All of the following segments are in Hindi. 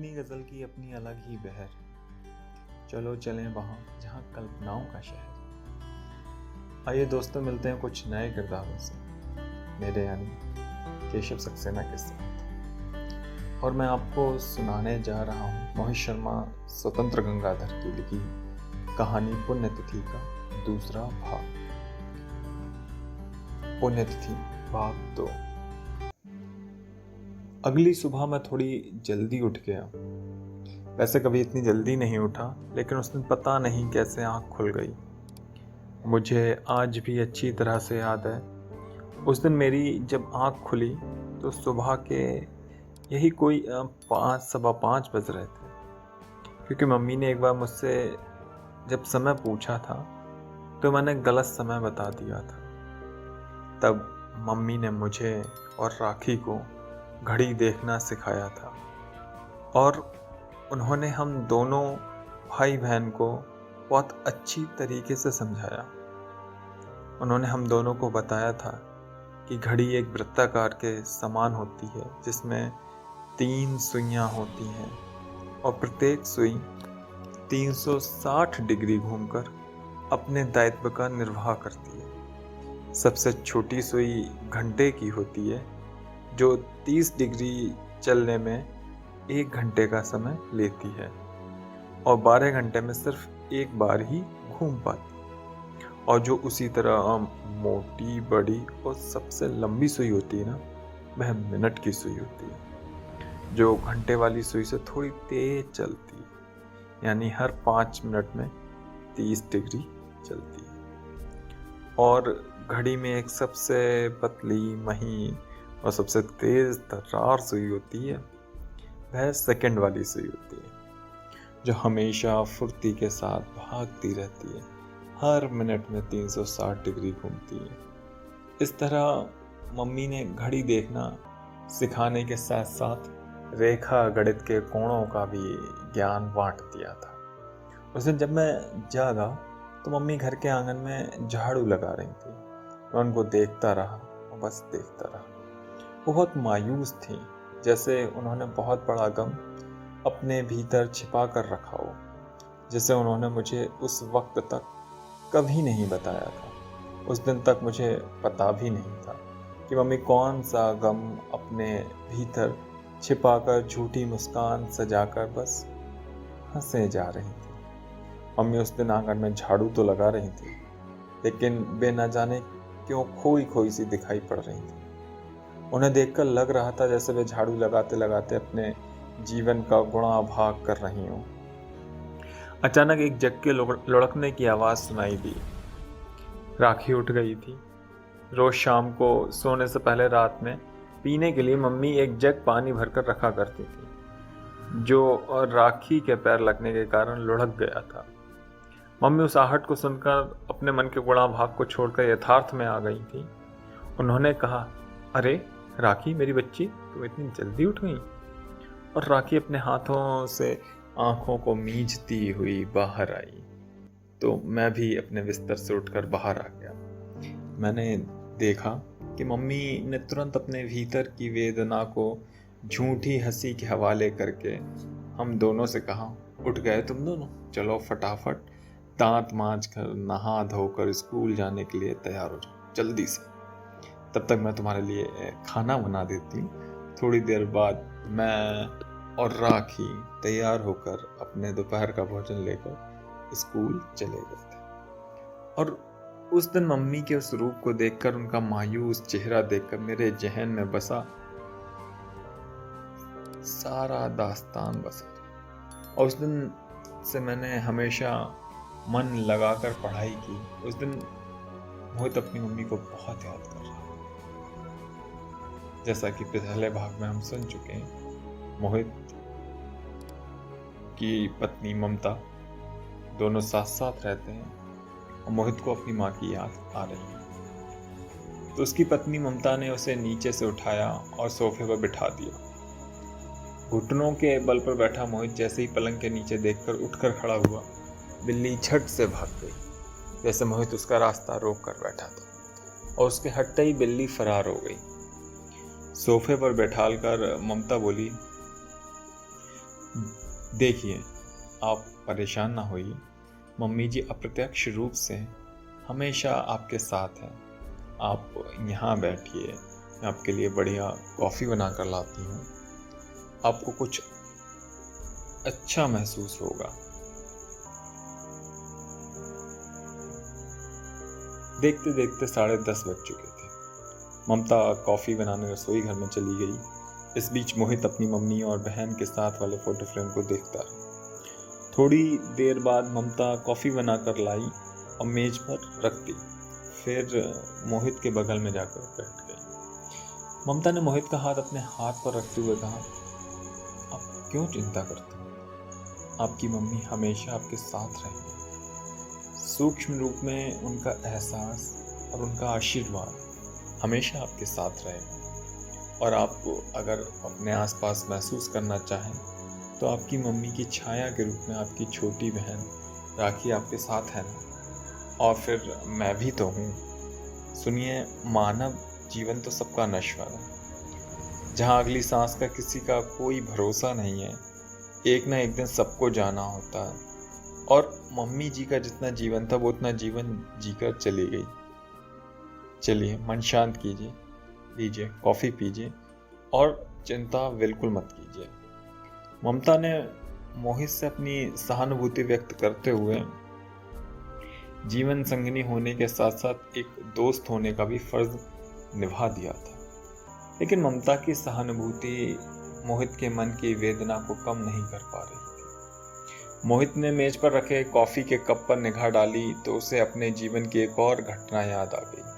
अपनी गज़ल की अपनी अलग ही बहर, चलो चलें वहाँ जहाँ कल्पनाओं का शहर। आइए दोस्तों, मिलते हैं कुछ नए किरदारों से, मेरे यानी केशव सक्सेना के साथ। और मैं आपको सुनाने जा रहा हूँ मोहित शर्मा स्वतंत्र गंगाधर की लिखी कहानी पुण्यतिथि का दूसरा भाग। पुण्यतिथि भाग 2। अगली सुबह मैं थोड़ी जल्दी उठ गया। वैसे कभी इतनी जल्दी नहीं उठा, लेकिन उस दिन पता नहीं कैसे आँख खुल गई। मुझे आज भी अच्छी तरह से याद है, उस दिन मेरी जब आँख खुली तो सुबह के यही कोई 5 सवा 5 बज रहे थे। क्योंकि मम्मी ने एक बार मुझसे जब समय पूछा था तो मैंने गलत समय बता दिया था। तब मम्मी ने मुझे और राखी को घड़ी देखना सिखाया था, और उन्होंने हम दोनों भाई बहन को बहुत अच्छी तरीके से समझाया। उन्होंने हम दोनों को बताया था कि घड़ी एक वृत्ताकार के समान होती है, जिसमें 3 सुइयां होती हैं और प्रत्येक सुई 360 डिग्री घूमकर अपने दायित्व का निर्वाह करती है। सबसे छोटी सुई घंटे की होती है, जो 30 डिग्री चलने में 1 घंटे का समय लेती है और 12 घंटे में सिर्फ एक बार ही घूम पाती। और जो उसी तरह मोटी, बड़ी और सबसे लंबी सुई होती है ना, वह मिनट की सुई होती है, जो घंटे वाली सुई से थोड़ी तेज चलती है, यानी हर 5 मिनट में 30 डिग्री चलती है। और घड़ी में एक सबसे पतली, महीन और सबसे तेज तर्रार सुई होती है, वह सेकंड वाली सुई होती है, जो हमेशा फुर्ती के साथ भागती रहती है, हर मिनट में 360 डिग्री घूमती है। इस तरह मम्मी ने घड़ी देखना सिखाने के साथ साथ रेखा गणित के कोणों का भी ज्ञान बांट दिया था। उस दिन जब मैं जागा तो मम्मी घर के आंगन में झाड़ू लगा रही थी। मैं उनको देखता रहा और बस देखता रहा। वो बहुत मायूस थी, जैसे उन्होंने बहुत बड़ा गम अपने भीतर छिपा कर रखा हो, जिसे उन्होंने मुझे उस वक्त तक कभी नहीं बताया था। उस दिन तक मुझे पता भी नहीं था कि मम्मी कौन सा गम अपने भीतर छिपाकर झूठी मुस्कान सजाकर बस हंसे जा रही थी। मम्मी उस दिन आंगन में झाड़ू तो लगा रही थी, लेकिन वे न जाने क्यों खोई खोई सी दिखाई पड़ रही थी। उन्हें देखकर लग रहा था जैसे वे झाड़ू लगाते लगाते अपने जीवन का गुणा भाग कर रही हों। अचानक एक जग के लुढ़कने की आवाज़ सुनाई दी। राखी उठ गई थी। रोज शाम को सोने से पहले रात में पीने के लिए मम्मी एक जग पानी भरकर रखा करती थी, जो राखी के पैर लगने के कारण लुढ़क गया था। मम्मी उस आहट को सुनकर अपने मन के गुणा भाग को छोड़कर यथार्थ में आ गई थी। उन्होंने कहा, अरे राखी मेरी बच्ची, तुम इतनी जल्दी उठ गई? और राखी अपने हाथों से आंखों को मींचती हुई बाहर आई, तो मैं भी अपने बिस्तर से उठकर बाहर आ गया। मैंने देखा कि मम्मी ने तुरंत अपने भीतर की वेदना को झूठी हंसी के हवाले करके हम दोनों से कहा, उठ गए तुम दोनों, चलो फटाफट दांत मांज कर नहा धोकर स्कूल जाने के लिए तैयार हो जाओ जल्दी से। तब तक मैं तुम्हारे लिए खाना बना देती हूँ। थोड़ी देर बाद मैं और राखी तैयार होकर अपने दोपहर का भोजन लेकर स्कूल चले गए थे। और उस दिन मम्मी के उस रूप को देखकर, उनका मायूस चेहरा देखकर मेरे जहन में बसा सारा दास्तान बसा। और उस दिन से मैंने हमेशा मन लगाकर पढ़ाई की। उस दिन मोहित अपनी मम्मी को बहुत याद कर रहा था। जैसा कि पहले भाग में हम सुन चुके हैं, मोहित की पत्नी ममता दोनों साथ साथ रहते हैं और मोहित को अपनी माँ की याद आ रही है। तो उसकी पत्नी ममता ने उसे नीचे से उठाया और सोफे पर बिठा दिया। घुटनों के बल पर बैठा मोहित जैसे ही पलंग के नीचे देखकर उठकर खड़ा हुआ, बिल्ली झट से भाग गई। जैसे मोहित उसका रास्ता रोक कर बैठा था और उसके हटते ही बिल्ली फरार हो गई। सोफे पर बैठालकर ममता बोली, देखिए, आप परेशान ना होइए। मम्मी जी अप्रत्यक्ष रूप से हमेशा आपके साथ हैं। आप यहाँ बैठिए, मैं आपके लिए बढ़िया कॉफ़ी बना कर लाती हूँ। आपको कुछ अच्छा महसूस होगा। देखते देखते 10:30 बज चुके थे। ममता कॉफ़ी बनाने रसोई घर में चली गई। इस बीच मोहित अपनी मम्मी और बहन के साथ वाले फोटो फ्रेम को देखता रहा। थोड़ी देर बाद ममता कॉफ़ी बनाकर लाई और मेज पर रख दी। फिर मोहित के बगल में जाकर बैठ गई। ममता ने मोहित का हाथ अपने हाथ पर रखते हुए कहा, आप क्यों चिंता करते हैं? आपकी मम्मी हमेशा आपके साथ रहेंगी। सूक्ष्म रूप में उनका एहसास और उनका आशीर्वाद हमेशा आपके साथ रहेगा। और आपको अगर अपने आसपास महसूस करना चाहें तो आपकी मम्मी की छाया के रूप में आपकी छोटी बहन राखी आपके साथ है ना। और फिर मैं भी तो हूँ। सुनिए, मानव जीवन तो सबका नश्वर है। जहाँ अगली सांस का किसी का कोई भरोसा नहीं है, एक ना एक दिन सबको जाना होता है। और मम्मी जी का जितना जीवन था वो उतना जीवन जीकर चली गई। चलिए, मन शांत कीजिए, लीजिए कॉफ़ी पीजिए और चिंता बिल्कुल मत कीजिए। ममता ने मोहित से अपनी सहानुभूति व्यक्त करते हुए जीवन संगिनी होने के साथ साथ एक दोस्त होने का भी फर्ज निभा दिया था। लेकिन ममता की सहानुभूति मोहित के मन की वेदना को कम नहीं कर पा रही थी। मोहित ने मेज पर रखे कॉफी के कप पर निगाह डाली तो उसे अपने जीवन की एक और घटना याद आ गई।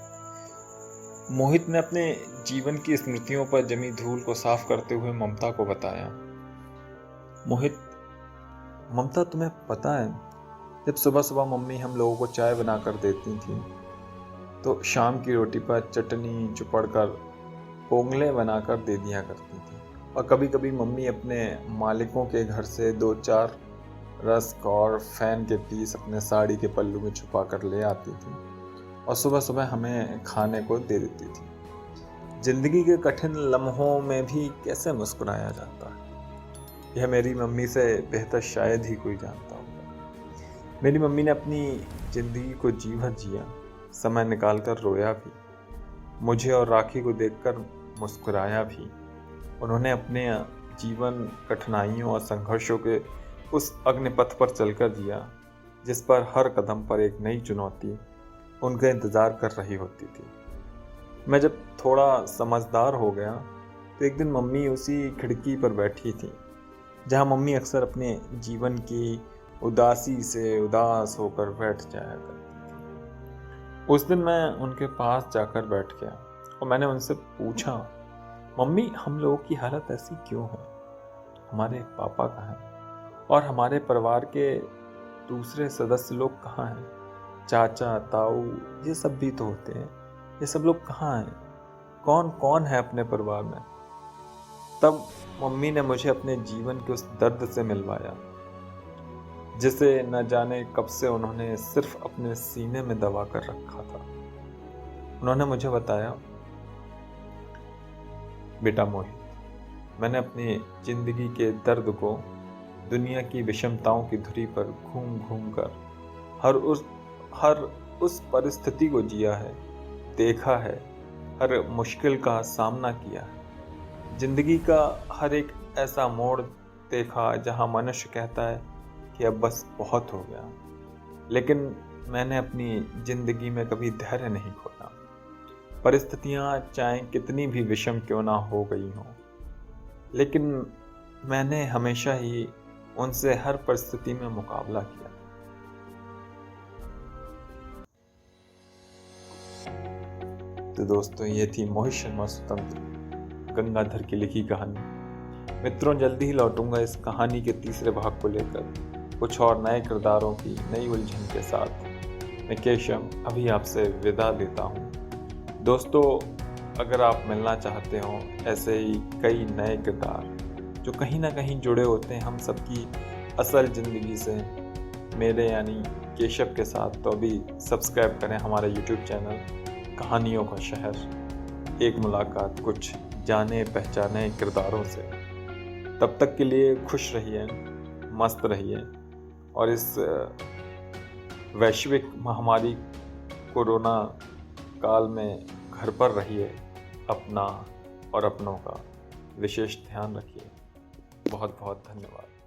मोहित ने अपने जीवन की स्मृतियों पर जमी धूल को साफ करते हुए ममता को बताया, मोहित, ममता तुम्हें पता है, जब सुबह सुबह मम्मी हम लोगों को चाय बनाकर देती थी तो शाम की रोटी पर चटनी चुपड़कर पोंगले बनाकर दे दिया करती थी। और कभी कभी मम्मी अपने मालिकों के घर से 2-4 रस्क और फैन के पीस अपने साड़ी के पल्लू में छुपा कर ले आती थी और सुबह सुबह हमें खाने को दे देती थी। जिंदगी के कठिन लम्हों में भी कैसे मुस्कुराया जाता है, यह मेरी मम्मी से बेहतर शायद ही कोई जानता होगा। मेरी मम्मी ने अपनी जिंदगी को जी भर जिया, समय निकालकर रोया भी, मुझे और राखी को देखकर मुस्कुराया भी। उन्होंने अपने जीवन कठिनाइयों और संघर्षों के उस अग्निपथ पर चलकर जिया जिस पर हर कदम पर एक नई चुनौती उनका इंतज़ार कर रही होती थी। मैं जब थोड़ा समझदार हो गया तो एक दिन मम्मी उसी खिड़की पर बैठी थी जहाँ मम्मी अक्सर अपने जीवन की उदासी से उदास होकर बैठ जाया करती थी। उस दिन मैं उनके पास जाकर बैठ गया और मैंने उनसे पूछा, मम्मी, हम लोगों की हालत ऐसी क्यों है? हमारे पापा कहाँ हैं? और हमारे परिवार के दूसरे सदस्य लोग कहाँ हैं? चाचा, ताऊ, ये सब भी तो होते हैं। ये सब लोग कहाँ हैं? कौन कौन है अपने परिवार में? तब मम्मी ने मुझे अपने जीवन के उस दर्द से मिलवाया जिसे न जाने कब से उन्होंने सिर्फ अपने सीने में दबा कर रखा था। उन्होंने मुझे बताया, बेटा मोहित, मैंने अपनी जिंदगी के दर्द को दुनिया की विषमताओं की धुरी पर घूम घूम कर हर उस परिस्थिति को जिया है, देखा है, हर मुश्किल का सामना किया है। जिंदगी का हर एक ऐसा मोड़ देखा जहां मनुष्य कहता है कि अब बस बहुत हो गया। लेकिन मैंने अपनी जिंदगी में कभी धैर्य नहीं खोया। परिस्थितियां चाहे कितनी भी विषम क्यों ना हो गई हों, लेकिन मैंने हमेशा ही उनसे हर परिस्थिति में मुकाबला किया। तो दोस्तों, ये थी मोहित शर्मा स्वतंत्र गंगाधर की लिखी कहानी। मित्रों, जल्दी ही लौटूंगा इस कहानी के तीसरे भाग को लेकर कुछ और नए किरदारों की नई उलझन के साथ। मैं केशव अभी आपसे विदा लेता हूँ। दोस्तों, अगर आप मिलना चाहते हो ऐसे ही कई नए किरदार जो कहीं ना कहीं जुड़े होते हैं हम सबकी असल ज़िंदगी से, मेरे यानी केशव के साथ, तो अभी सब्सक्राइब करें हमारा यूट्यूब चैनल कहानियों का शहर। एक मुलाकात कुछ जाने पहचाने किरदारों से। तब तक के लिए खुश रहिए, मस्त रहिए और इस वैश्विक महामारी कोरोना काल में घर पर रहिए। अपना और अपनों का विशेष ध्यान रखिए। बहुत बहुत धन्यवाद।